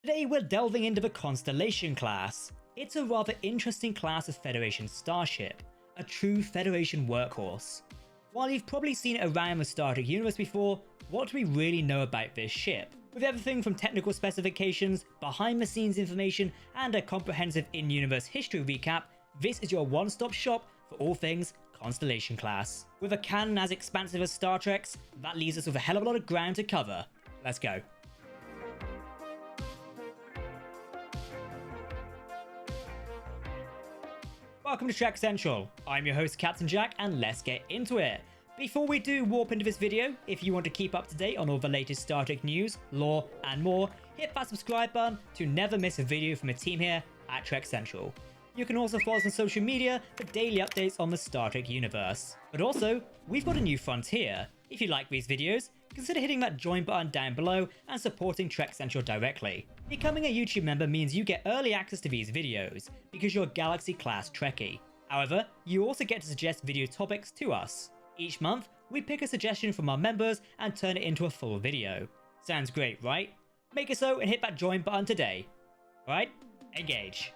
Today we're delving into the Constellation Class. It's a rather interesting class of Federation starship, a true Federation workhorse. While you've probably seen it around the Star Trek universe before, what do we really know about this ship? With everything from technical specifications, behind the scenes information, and a comprehensive in-universe history recap, this is your one-stop shop for all things Constellation Class. With a canon as expansive as Star Trek's, that leaves us with a hell of a lot of ground to cover. Let's go. Welcome to Trek Central. I'm your host Captain Jack, and let's get into it. Before we do warp into this video, if you want to keep up to date on all the latest Star Trek news, lore, and more, hit that subscribe button to never miss a video from the team here at Trek Central. You can also follow us on social media for daily updates on the Star Trek universe. But also, we've got a new frontier. If you like these videos, consider hitting that join button down below and supporting Trek Central directly. Becoming a YouTube member means you get early access to these videos, because you're a Galaxy class Trekkie. However, you also get to suggest video topics to us. Each month, we pick a suggestion from our members and turn it into a full video. Sounds great, right? Make it so and hit that join button today. Alright, engage.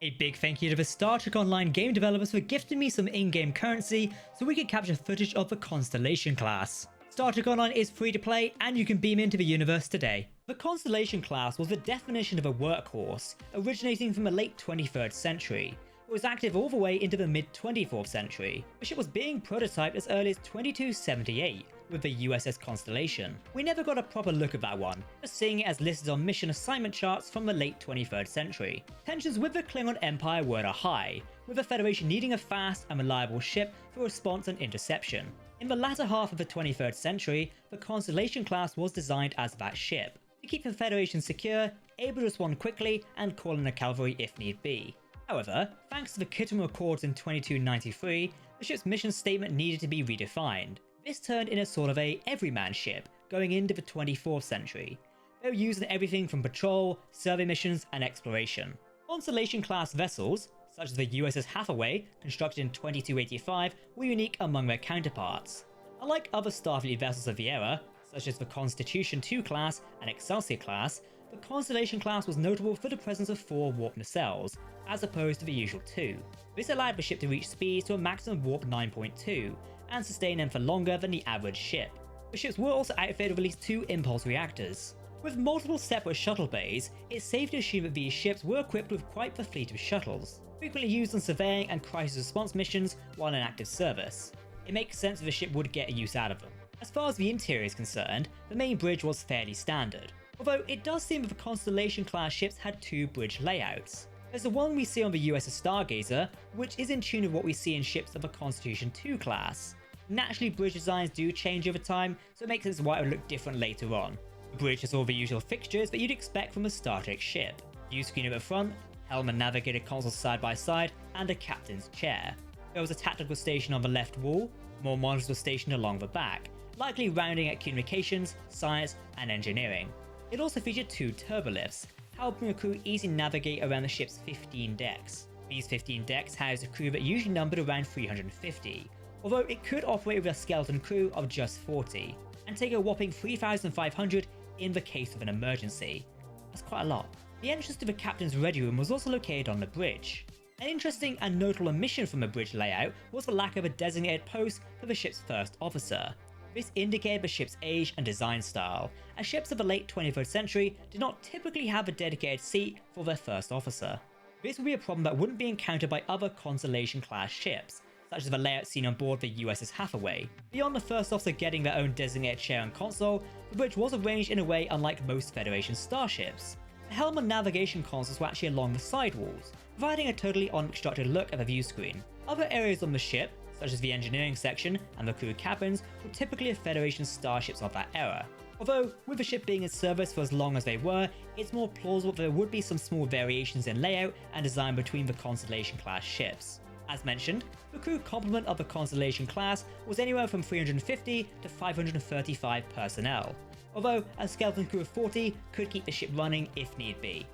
A big thank you to the Star Trek Online game developers for gifting me some in-game currency so we could capture footage of the Constellation Class. Star Trek Online is free to play and you can beam into the universe today. The Constellation Class was the definition of a workhorse, originating from the late 23rd century. It was active all the way into the mid-24th century. The ship was being prototyped as early as 2278 with the USS Constellation. We never got a proper look at that one, just seeing it as listed on mission assignment charts from the late 23rd century. Tensions with the Klingon Empire were at a high, with the Federation needing a fast and reliable ship for response and interception. In the latter half of the 23rd century, the Constellation Class was designed as that ship, to keep the Federation secure, able to respond quickly, and call in the cavalry if need be. However, thanks to the Kitbashed Accords in 2293, the ship's mission statement needed to be redefined. This turned in a sort of a everyman ship going into the 24th century. They were used in everything from patrol, survey missions, and exploration. Constellation-class vessels, such as the USS Hathaway, constructed in 2285, were unique among their counterparts. Unlike other Starfleet vessels of the era, such as the Constitution II class and Excelsior class, the Constellation class was notable for the presence of 4 warp nacelles, as opposed to the usual 2. This allowed the ship to reach speeds to a maximum warp 9.2, and sustain them for longer than the average ship. The ships were also outfitted with at least 2 impulse reactors. With multiple separate shuttle bays, it's safe to assume that these ships were equipped with quite the fleet of shuttles, frequently used on surveying and crisis response missions while in active service. It makes sense that the ship would get a use out of them. As far as the interior is concerned, the main bridge was fairly standard, although it does seem that the Constellation class ships had 2 bridge layouts. There's the one we see on the USS Stargazer, which is in tune with what we see in ships of the Constitution II class. Naturally, bridge designs do change over time, so it makes sense why it would look different later on. The bridge has all the usual fixtures that you'd expect from a Star Trek ship. View screen at the front, helm and navigator console side by side, and a captain's chair. There was a tactical station on the left wall, more monitors were stationed along the back, likely rounding at communications, science, and engineering. It also featured 2 turbolifts, helping the crew easily navigate around the ship's 15 decks. These 15 decks housed a crew that usually numbered around 350, although it could operate with a skeleton crew of just 40, and take a whopping 3,500 in the case of an emergency. That's quite a lot. The entrance to the captain's ready room was also located on the bridge. An interesting and notable omission from the bridge layout was the lack of a designated post for the ship's first officer. This indicated the ship's age and design style, as ships of the late 21st century did not typically have a dedicated seat for their first officer. This would be a problem that wouldn't be encountered by other Constellation-class ships, such as the layout seen on board the USS Hathaway. Beyond the first officer getting their own designated chair and console, the bridge was arranged in a way unlike most Federation starships. The helm and navigation consoles were actually along the side walls, providing a totally unobstructed look at the view screen. Other areas on the ship, such as the engineering section and the crew cabins, were typically of Federation starships of that era. Although, with the ship being in service for as long as they were, it's more plausible that there would be some small variations in layout and design between the Constellation-class ships. As mentioned, the crew complement of the Constellation class was anywhere from 350 to 535 personnel, although a skeleton crew of 40 could keep the ship running if need be.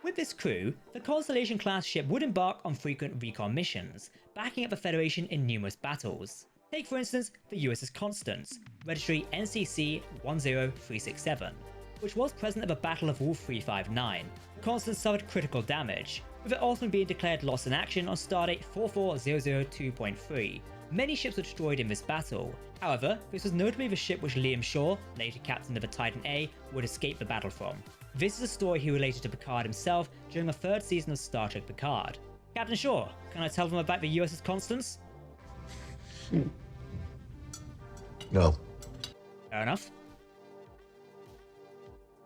With this crew, the Constellation-class ship would embark on frequent recon missions, backing up the Federation in numerous battles. Take for instance the USS Constance, registry NCC 10367, which was present at the Battle of Wolf 359. The Constance suffered critical damage, with it ultimately being declared lost in action on stardate 44002.3. Many ships were destroyed in this battle. However, this was notably the ship which Liam Shaw, later captain of the Titan A, would escape the battle from. This is a story he related to Picard himself during the 3rd season of Star Trek Picard. Captain Shaw, can I tell them about the USS Constance? No. Fair enough.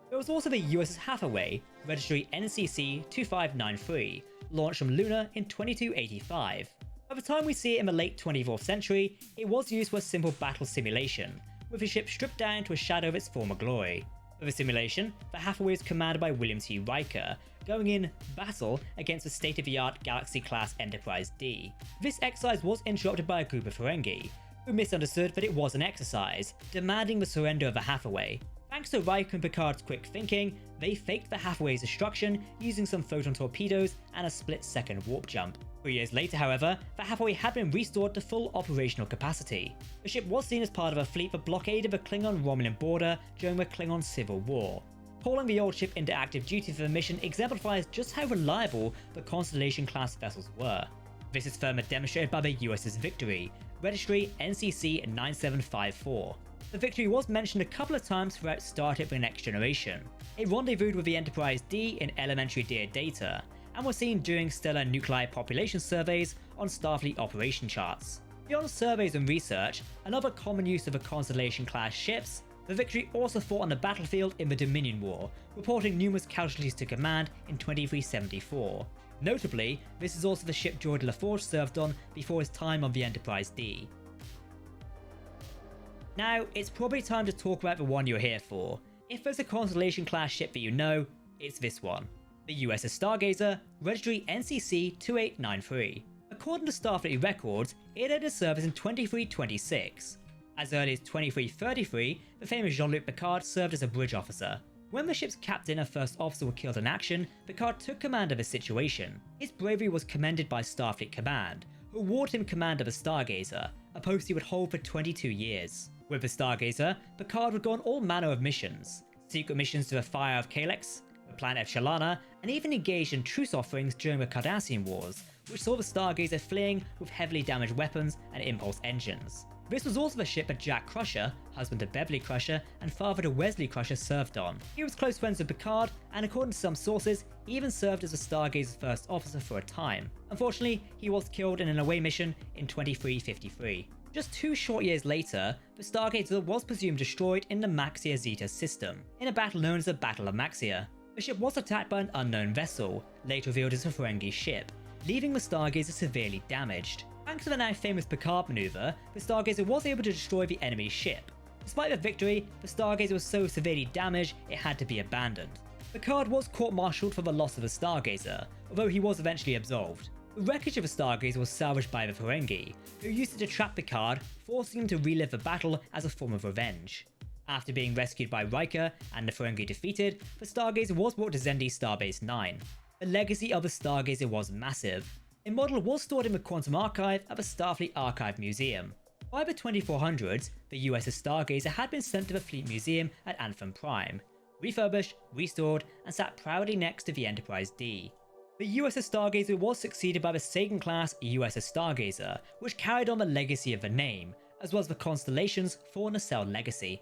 There was also the USS Hathaway, registry NCC 2593, launched from Luna in 2285. By the time we see it in the late 24th century, it was used for a simple battle simulation, with the ship stripped down to a shadow of its former glory. For the simulation, the Hathaway was commanded by William T. Riker, going in battle against the state-of-the-art Galaxy-class Enterprise D. This exercise was interrupted by a group of Ferengi, who misunderstood that it was an exercise, demanding the surrender of the Hathaway. Thanks to Riker and Picard's quick thinking, they faked the Hathaway's destruction using some photon torpedoes and a split-second warp jump. 3 years later, however, the Hathaway had been restored to full operational capacity. The ship was seen as part of a fleet that blockaded the Klingon-Romulan border during the Klingon Civil War. Calling the old ship into active duty for the mission exemplifies just how reliable the Constellation Class vessels were. This is further demonstrated by the USS Victory, registry NCC 9754. The Victory was mentioned a couple of times throughout Star Trek The Next Generation. It rendezvoused with the Enterprise D in elementary dear data, and was seen during stellar nuclei population surveys on Starfleet operation charts. Beyond surveys and research, another common use of the Constellation class ships, the Victory also fought on the battlefield in the Dominion War, reporting numerous casualties to command in 2374. Notably, this is also the ship George LaForge served on before his time on the Enterprise D. Now, it's probably time to talk about the one you're here for. If there's a Constellation class ship that you know, it's this one. The USS Stargazer, registry NCC 2893. According to Starfleet records, it entered service in 2326. As early as 2333, the famous Jean-Luc Picard served as a bridge officer. When the ship's captain and first officer were killed in action, Picard took command of the situation. His bravery was commended by Starfleet Command, who awarded him command of the Stargazer, a post he would hold for 22 years. With the Stargazer, Picard would go on all manner of missions, secret missions to the Fire of Kalex, the planet of Shalana, and even engaged in truce offerings during the Cardassian Wars, which saw the Stargazer fleeing with heavily damaged weapons and impulse engines. This was also the ship that Jack Crusher, husband to Beverly Crusher and father to Wesley Crusher, served on. He was close friends with Picard, and according to some sources, he even served as the Stargazer's first officer for a time. Unfortunately, he was killed in an away mission in 2353. Just 2 short years later, the Stargazer was presumed destroyed in the Maxia Zeta system, in a battle known as the Battle of Maxia. The ship was attacked by an unknown vessel, later revealed as a Ferengi ship, leaving the Stargazer severely damaged. Thanks to the now famous Picard maneuver, the Stargazer was able to destroy the enemy's ship. Despite the victory, the Stargazer was so severely damaged it had to be abandoned. Picard was court-martialed for the loss of the Stargazer, although he was eventually absolved. The wreckage of the Stargazer was salvaged by the Ferengi, who used it to trap Picard, forcing him to relive the battle as a form of revenge. After being rescued by Riker and the Ferengi defeated, the Stargazer was brought to Xendi Starbase 9. The legacy of the Stargazer was massive. A model was stored in the Quantum Archive at the Starfleet Archive Museum. By the 2400s, the USS Stargazer had been sent to the Fleet Museum at Anthem Prime, refurbished, restored, and sat proudly next to the Enterprise D. The USS Stargazer was succeeded by the Sagan-class USS Stargazer, which carried on the legacy of the name, as well as the Constellation's 4 nacelle legacy.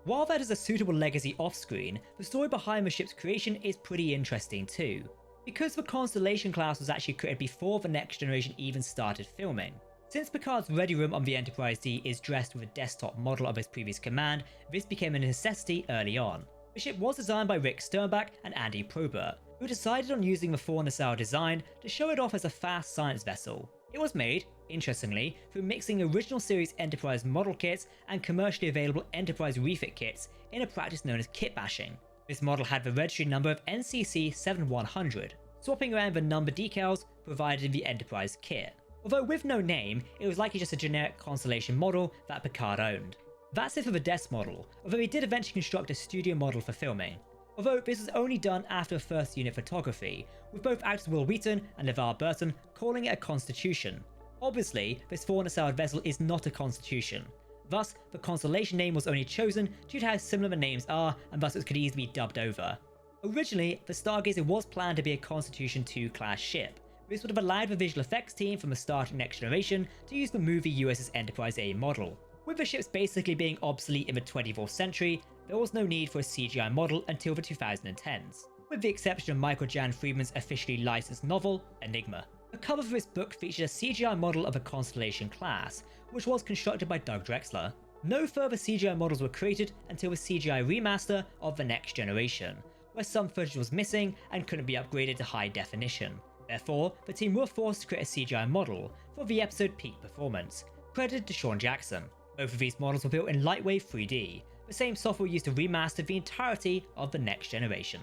While that is a suitable legacy off-screen, the story behind the ship's creation is pretty interesting too. Because the Constellation class was actually created before the Next Generation even started filming. Since Picard's ready room on the Enterprise D is dressed with a desktop model of his previous command, this became a necessity early on. The ship was designed by Rick Sternbach and Andy Probert, who decided on using the 4 nacelle design to show it off as a fast science vessel. It was made, interestingly, through mixing original series Enterprise model kits and commercially available Enterprise refit kits in a practice known as kitbashing. This model had the registry number of NCC 7100, swapping around the number decals provided in the Enterprise kit. Although with no name, it was likely just a generic Constellation model that Picard owned. That's it for the desk model, although he did eventually construct a studio model for filming. Although this was only done after first unit photography, with both actors Will Wheaton and LeVar Burton calling it a constitution. Obviously, this foreigner-styled vessel is not a Constitution. Thus, the Constellation name was only chosen due to how similar the names are, and thus it could easily be dubbed over. Originally, the Stargazer was planned to be a Constitution II class ship. This would have allowed the visual effects team from the Star Trek Next Generation to use the movie USS Enterprise A model. With the ships basically being obsolete in the 24th century, there was no need for a CGI model until the 2010s, with the exception of Michael Jan Friedman's officially licensed novel, Enigma. The cover for this book featured a CGI model of a Constellation Class, which was constructed by Doug Drexler. No further CGI models were created until the CGI remaster of The Next Generation, where some footage was missing and couldn't be upgraded to high definition. Therefore, the team were forced to create a CGI model for the episode Peak Performance, credited to Sean Jackson. Both of these models were built in lightwave 3D, the same software used to remaster the entirety of The Next Generation.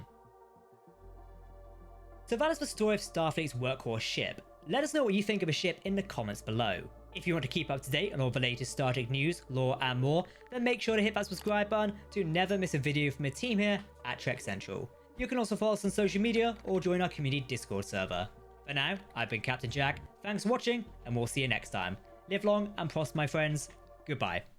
So that is the story of Starfleet's Workhorse ship. Let us know what you think of the ship in the comments below. If you want to keep up to date on all the latest Star Trek news, lore and more, then make sure to hit that subscribe button to never miss a video from the team here at Trek Central. You can also follow us on social media or join our community Discord server. For now, I've been Captain Jack, thanks for watching and we'll see you next time. Live long and prosper my friends, goodbye.